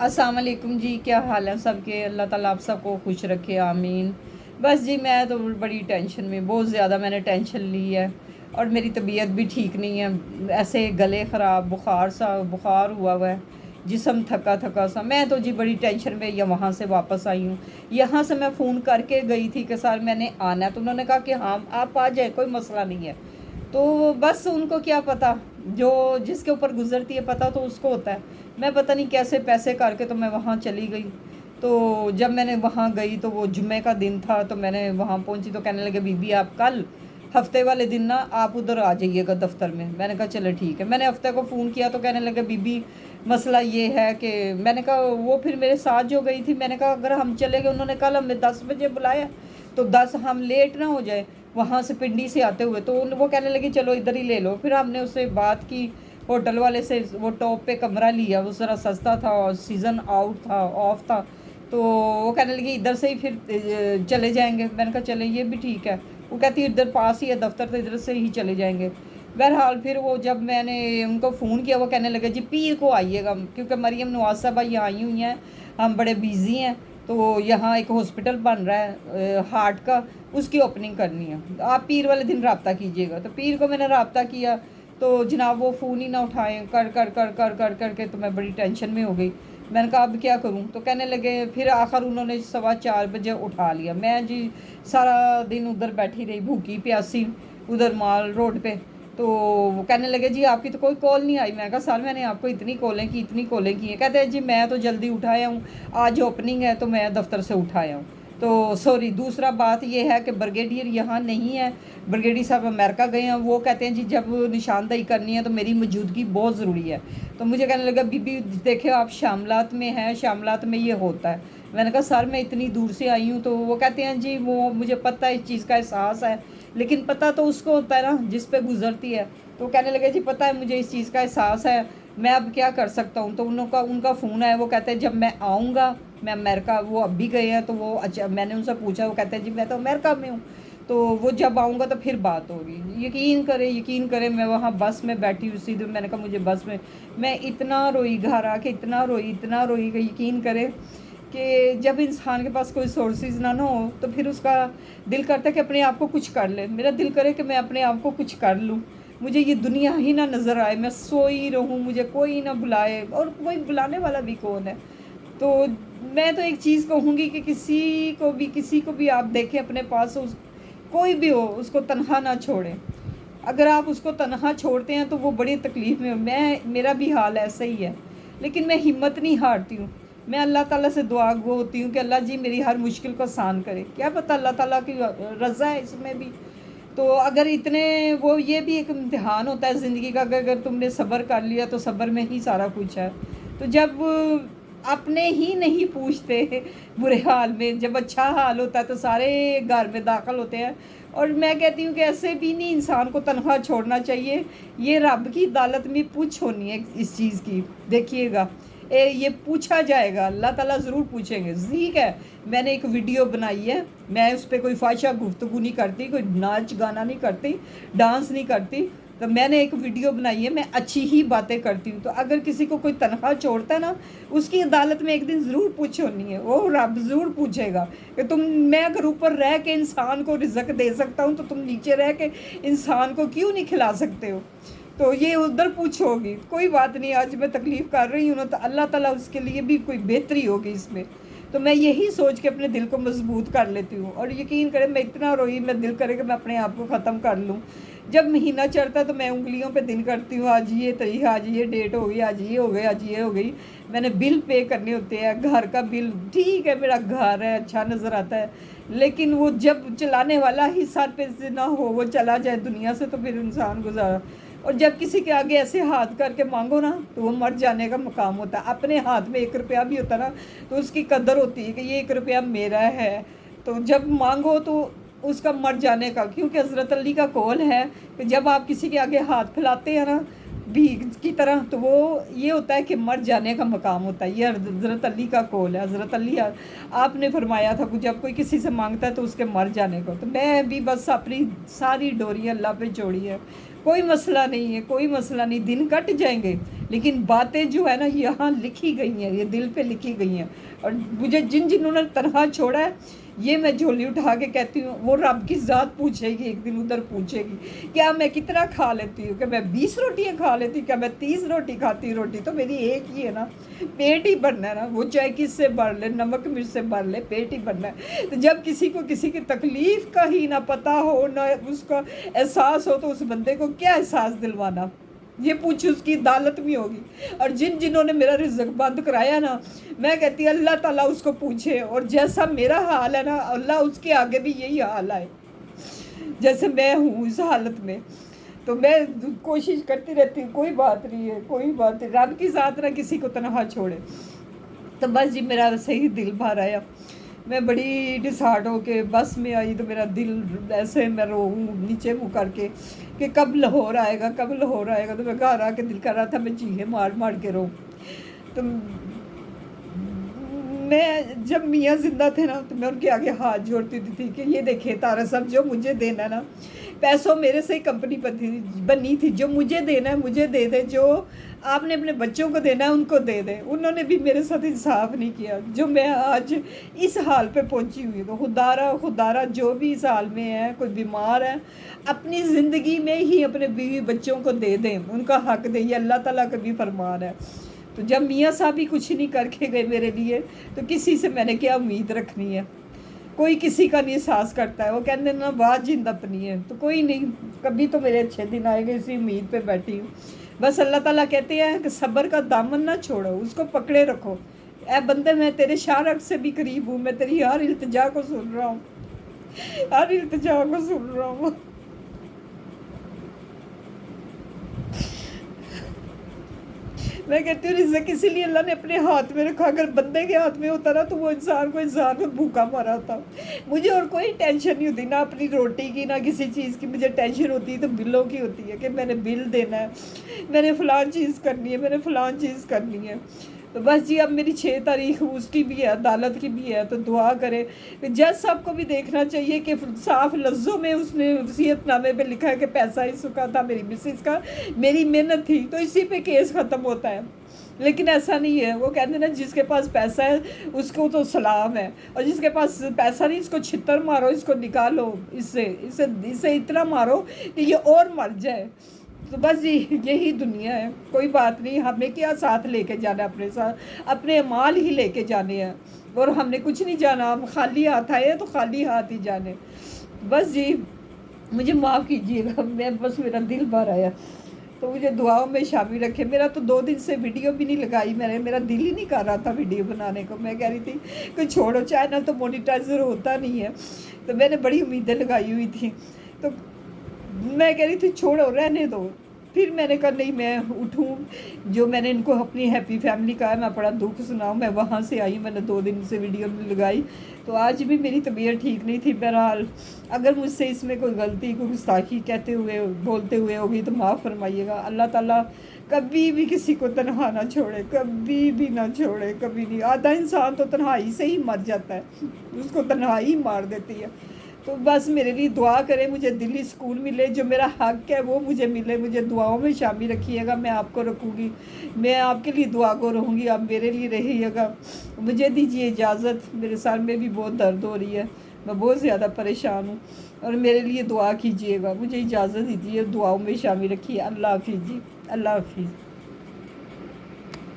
अस्सलाम वालेकुम जी, क्या हाल है सबके। अल्लाह ताला आप सबको खुश रखे, आमीन। बस जी मैं तो बड़ी टेंशन में, बहुत ज़्यादा मैंने टेंशन ली है और मेरी तबीयत भी ठीक नहीं है। ऐसे गले ख़राब, बुखार हुआ हुआ है, जिस्म थका थका सा। मैं तो जी बड़ी टेंशन में या वहाँ से वापस आई हूँ। यहाँ से मैं फ़ोन करके गई थी कि सर मैंने आना है, तो उन्होंने कहा कि हाँ आप आ जाए, कोई मसला नहीं है। तो बस उनको क्या पता, जो जिसके ऊपर गुजरती है पता तो उसको होता है। मैं पता नहीं कैसे पैसे करके तो मैं वहाँ चली गई। तो जब मैंने वहाँ गई तो वो जुम्मे का दिन था, तो मैंने वहाँ पहुँची तो कहने लगे बीबी आप कल हफ्ते वाले दिन ना आप उधर आ जाइएगा दफ्तर में। मैंने कहा चलो ठीक है। मैंने हफ्ते को फ़ोन किया तो कहने लगे बीबी मसला ये है कि, मैंने कहा वो फिर मेरे साथ जो गई थी, मैंने कहा अगर हम चले गए, उन्होंने कल हमें 10 बजे बुलाया तो 10 हम लेट ना हो जाए वहाँ से पिंडी से आते हुए। तो वो कहने लगी चलो इधर ही ले लो। फिर हमने उससे बात की होटल वाले से, वो टॉप पे कमरा लिया, वो ज़रा सस्ता था और सीज़न आउट था, ऑफ था। तो वो कहने लगी इधर से ही फिर चले जाएंगे। मैंने कहा चले ये भी ठीक है। वो कहती है इधर पास ही है दफ्तर, तो इधर से ही चले जाएंगे। बहरहाल फिर वो जब मैंने उनको फ़ोन किया, वो कहने लगे जी पीर को आइएगा, क्योंकि मरीम नवाज साहबा यहाँ आई हुई हैं, हम बड़े बिज़ी हैं। तो यहाँ एक हॉस्पिटल बन रहा है हार्ट का, उसकी ओपनिंग करनी है, आप पीर वाले दिन रब्ता कीजिएगा। तो पीर को मैंने रब्ता किया तो जनाब वो फ़ोन ही ना उठाएं, कर के तो मैं बड़ी टेंशन में हो गई। मैंने कहा अब क्या करूं। तो कहने लगे, फिर आखिर उन्होंने 4:15 बजे उठा लिया। मैं जी सारा दिन उधर बैठी रही भूखी प्यासी, उधर माल रोड पे। तो वो कहने लगे जी आपकी तो कोई कॉल नहीं आई। मैं कहा सर मैंने आपको इतनी कॉलें की हैं। कहते हैं जी मैं तो जल्दी उठाया हूँ, आज ओपनिंग है तो मैं दफ्तर से उठाया हूँ। तो सॉरी, दूसरा बात ये है कि ब्रिगेडियर यहाँ नहीं है, ब्रिगेडियर साहब अमेरिका गए हैं। वो कहते हैं जी जब निशानदही करनी है तो मेरी मौजूदगी बहुत ज़रूरी है। तो मुझे कहने लगा बीबी देखे आप शामलात में हैं, शामलात में ये होता है। मैंने कहा सर मैं इतनी दूर से आई हूँ। तो वो कहते हैं जी वो मुझे पता है, इस चीज़ का एहसास है, लेकिन पता तो उसको होता है ना जिस पे गुजरती है। तो कहने लगे जी पता है मुझे इस चीज़ का एहसास है, मैं अब क्या कर सकता हूँ। तो उनका फ़ोन है, वो कहते हैं जब मैं आऊँगा, मैं अमेरिका, वो अब भी गए हैं तो वो अच्छा, मैंने उनसे पूछा, वो कहते हैं जी मैं तो अमेरिका में हूँ, तो वो जब आऊँगा तो फिर बात होगी। यकीन करें मैं वहाँ बस में बैठी हुई सीधे, मैंने कहा मुझे बस में, मैं इतना रोई, घर आके इतना रोई कि यकीन करें कि जब इंसान के पास कोई सोर्सेज ना हो तो फिर उसका दिल करता है कि अपने आप को कुछ कर ले। मेरा दिल करे कि मैं अपने आप को कुछ कर लूँ, मुझे ये दुनिया ही ना नज़र आए, मैं सोई रहूँ, मुझे कोई ना बुलाए, और कोई बुलाने वाला भी कौन है। तो मैं तो एक चीज़ कहूँगी कि किसी को भी आप देखें अपने पास, उस कोई भी हो उसको तनहा ना छोड़ें। अगर आप उसको तनहा छोड़ते हैं तो वो बड़ी तकलीफ़ में, मेरा भी हाल ऐसा ही है, लेकिन मैं हिम्मत नहीं हारती हूँ। मैं अल्लाह ताला से दुआ गो होती हूँ कि अल्लाह जी मेरी हर मुश्किल को आसान करे। क्या पता अल्लाह ताला की रज़ा है इसमें भी। तो अगर इतने वो, ये भी एक इम्तिहान होता है ज़िंदगी का कि अगर तुमने सब्र कर लिया तो सब्र में ही सारा कुछ है। तो जब अपने ही नहीं पूछते बुरे हाल में, जब अच्छा हाल होता है तो सारे घर में दाखिल होते हैं। और मैं कहती हूँ कि ऐसे भी नहीं इंसान को तनहा छोड़ना चाहिए। ये रब की अदालत में पूछ होनी है इस चीज़ की, देखिएगा ये पूछा जाएगा, अल्लाह ताला ज़रूर पूछेंगे। ठीक है, मैंने एक वीडियो बनाई है, मैं उस पर कोई फाहिशा गुफ्तगू नहीं करती, कोई नाच गाना नहीं करती, डांस नहीं करती। तो मैंने एक वीडियो बनाई है, मैं अच्छी ही बातें करती हूँ। तो अगर किसी को कोई तनख्वाह छोड़ता है ना, उसकी अदालत में एक दिन ज़रूर पूछ होनी है, वो रब ज़रूर पूछेगा कि मैं अगर ऊपर रह के इंसान को रिज़्क दे सकता हूँ तो तुम नीचे रह के इंसान को क्यों नहीं खिला सकते हो। तो ये उधर पूछोगी, कोई बात नहीं, आज मैं तकलीफ़ कर रही हूँ ना, तो अल्लाह ताला उसके लिए भी कोई बेहतरी होगी इसमें। तो मैं यही सोच के अपने दिल को मजबूत कर लेती हूँ। और यकीन करें मैं इतना रोई, मैं दिल करे कि मैं अपने आप को ख़त्म कर लूँ। जब महीना चढ़ता है तो मैं उंगलियों पे दिन करती हूँ, आज ये तारीख, आज ये डेट हो गई, आज ये हो गई, आज ये हो गई। मैंने बिल पे करने होते हैं, घर का बिल, ठीक है मेरा घर है, अच्छा नज़र आता है, लेकिन वो जब चलाने वाला ही सर पे से ना हो, वो चला जाए दुनिया से, तो फिर इंसान गुजारा। और जब किसी के आगे ऐसे हाथ करके मांगो ना तो वो मर जाने का मकाम होता है। अपने हाथ में 1 रुपया भी होता ना तो उसकी कदर होती है कि ये 1 रुपया मेरा है। तो जब मांगो तो उसका मर जाने का, क्योंकि हज़रत अली का कौल है कि जब आप किसी के आगे हाथ फैलाते हैं ना भीख की तरह, तो वो ये होता है कि मर जाने का मकाम होता है। ये हज़रत अली का कौल है। हज़रत अली आपने फरमाया था कि जब कोई किसी से मांगता है तो उसके मर जाने को। तो मैं भी बस अपनी सारी डोरी अल्लाह पे जोड़ी है, کوئی مسئلہ نہیں ہے، کوئی مسئلہ نہیں، دن کٹ جائیں گے، لیکن باتیں جو ہے نا یہاں لکھی گئی ہیں، یہ دل پہ لکھی گئی ہیں۔ اور مجھے جنہوں نے تنہا چھوڑا ہے، یہ میں جھولی اٹھا کے کہتی ہوں، وہ رب کی ذات پوچھے گی ایک دن، ادھر پوچھے گی کیا میں کتنا کھا لیتی ہوں، کہ میں 20 روٹیاں کھا لیتی ہوں، کیا میں 30 روٹی کھاتی ہوں؟ روٹی تو میری ایک ہی ہے نا، پیٹ ہی بھرنا ہے نا، وہ چاہے کس سے بھر لے، نمک مرچ سے بھر لے، پیٹ ہی بھرنا ہے۔ تو جب کسی کو کسی کی تکلیف کا ہی نہ پتہ ہو، نہ اس کا احساس ہو، تو اس بندے کو کیا احساس دلوانا؟ یہ پوچھ اس کی عدالت میں ہوگی۔ اور جنہوں نے میرا رزق بند کرایا نا، میں کہتی ہوں اللہ تعالیٰ اس کو پوچھے، اور جیسا میرا حال ہے نا، اللہ اس کے آگے بھی یہی حال ہے جیسے میں ہوں اس حالت میں۔ تو میں کوشش کرتی رہتی ہوں، کوئی بات نہیں ہے، کوئی بات نہیں، رب کی ذات نہ کسی کو تنہا چھوڑے۔ تو بس جی میرا صحیح دل بھر آیا، میں بڑی ڈسہارٹ ہو کے بس میں آئی، تو میرا دل ایسے میں روؤں نیچے منہ کر کے کہ کب لاہور آئے گا، کب لاہور آئے گا۔ تو میں گھر آ کے دل کر رہا تھا میں چیخیں مار مار کے روؤں۔ تو میں جب میاں زندہ تھے نا، تو میں ان کے آگے ہاتھ جوڑتی تھی کہ یہ دیکھیں طارق صاحب، جو مجھے دینا ہے نا، پیسوں میرے سے ہی کمپنی بنی تھی، جو مجھے دینا ہے مجھے دے دے، جو آپ نے اپنے بچوں کو دینا ہے ان کو دے دیں۔ انہوں نے بھی میرے ساتھ انصاف نہیں کیا، جو میں آج اس حال پہ پہنچی ہوئی ہوں۔ تو خدارہ جو بھی اس حال میں ہے، کوئی بیمار ہے، اپنی زندگی میں ہی اپنے بیوی بچوں کو دے دیں، ان کا حق دیں، یہ اللہ تعالیٰ کا بھی فرمان ہے۔ تو جب میاں صاحب ہی کچھ نہیں کر کے گئے میرے لیے، تو کسی سے میں نے کیا امید رکھنی ہے؟ کوئی کسی کا نہیں احساس کرتا ہے، وہ کہتے ہیں نا بات جند اپنی ہے۔ تو کوئی نہیں، کبھی تو میرے اچھے دن آئے گے، اسی امید پہ بیٹھی ہوں۔ بس اللہ تعالیٰ کہتے ہیں کہ صبر کا دامن نہ چھوڑو، اس کو پکڑے رکھو۔ اے بندے، میں تیرے شارک سے بھی قریب ہوں، میں تیری ہر التجا کو سن رہا ہوں، ہر التجا کو سن رہا ہوں۔ میں کہتی ہوں رزق اسی لیے اللہ نے اپنے ہاتھ میں رکھا، اگر بندے کے ہاتھ میں ہوتا نا تو وہ انسان کو بھوکا مارا ہوتا۔ مجھے اور کوئی ٹینشن نہیں ہوتی، نہ اپنی روٹی کی نہ کسی چیز کی، مجھے ٹینشن ہوتی ہے تو بلوں کی ہوتی ہے کہ میں نے بل دینا ہے، میں نے فلان چیز کرنی ہے، میں نے فلان چیز کرنی ہے۔ تو بس جی اب میری 6 تاریخ اس کی بھی ہے، عدالت کی بھی ہے، تو دعا کرے۔ جج صاحب کو بھی دیکھنا چاہیے کہ صاف لفظوں میں اس نے وصیت نامے پہ لکھا ہے کہ پیسہ اس کا تھا، میری مسز کا، میری محنت تھی، تو اسی پہ کیس ختم ہوتا ہے۔ لیکن ایسا نہیں ہے، وہ کہتے ہیں نا جس کے پاس پیسہ ہے اس کو تو سلام ہے، اور جس کے پاس پیسہ نہیں اس کو چھتر مارو، اس کو نکالو، اسے اتنا مارو کہ یہ اور مر جائے۔ تو بس جی یہی دنیا ہے، کوئی بات نہیں، ہمیں کیا ساتھ لے کے جانا، اپنے ساتھ اپنے مال ہی لے کے جانے ہیں، اور ہم نے کچھ نہیں جانا، ہم خالی ہاتھ آئے تو خالی ہاتھ ہی جانے۔ بس جی مجھے معاف کیجیے گا، بس میرا دل بھر آیا، تو مجھے دعاؤں میں شامل رکھے۔ میرا تو 2 دن سے ویڈیو بھی نہیں لگائی، میرا دل ہی نہیں کر رہا تھا ویڈیو بنانے کو، میں کہہ رہی تھی کہ چھوڑو، چینل تو مونیٹائزر ہوتا نہیں ہے، تو میں نے بڑی امیدیں لگائی ہوئی تھیں، تو میں کہہ رہی تھی چھوڑو، رہنے دو۔ پھر میں نے کہا نہیں، میں اٹھوں، جو میں نے ان کو اپنی ہیپی فیملی کا ہے، میں بڑا دکھ سناؤں، میں وہاں سے آئی، میں نے 2 دن سے ویڈیو لگائی، تو آج بھی میری طبیعت ٹھیک نہیں تھی۔ بہرحال اگر مجھ سے اس میں کوئی غلطی، کوئی گستاخی کہتے ہوئے بولتے ہوئے ہوگی تو معاف فرمائیے گا۔ اللہ تعالیٰ کبھی بھی کسی کو تنہا نہ چھوڑے، کبھی بھی نہ چھوڑے، کبھی نہیں۔ آدھا انسان تو تنہائی سے ہی مر جاتا ہے، اس کو تنہائی مار دیتی ہے۔ تو بس میرے لیے دعا کرے، مجھے دلی سکون ملے، جو میرا حق ہے وہ مجھے ملے، مجھے دعاؤں میں شامل رکھیے گا، میں آپ کو رکھوں گی، میں آپ کے لیے دعا کو رہوں گی، آپ میرے لیے رہیے گا۔ مجھے دیجیے اجازت، میرے سر میں بھی بہت درد ہو رہی ہے، میں بہت زیادہ پریشان ہوں، اور میرے لیے دعا کیجیے گا، مجھے اجازت دیجیے، دعاؤں میں شامل رکھیے۔ اللہ حافظ جی، اللہ حافظ۔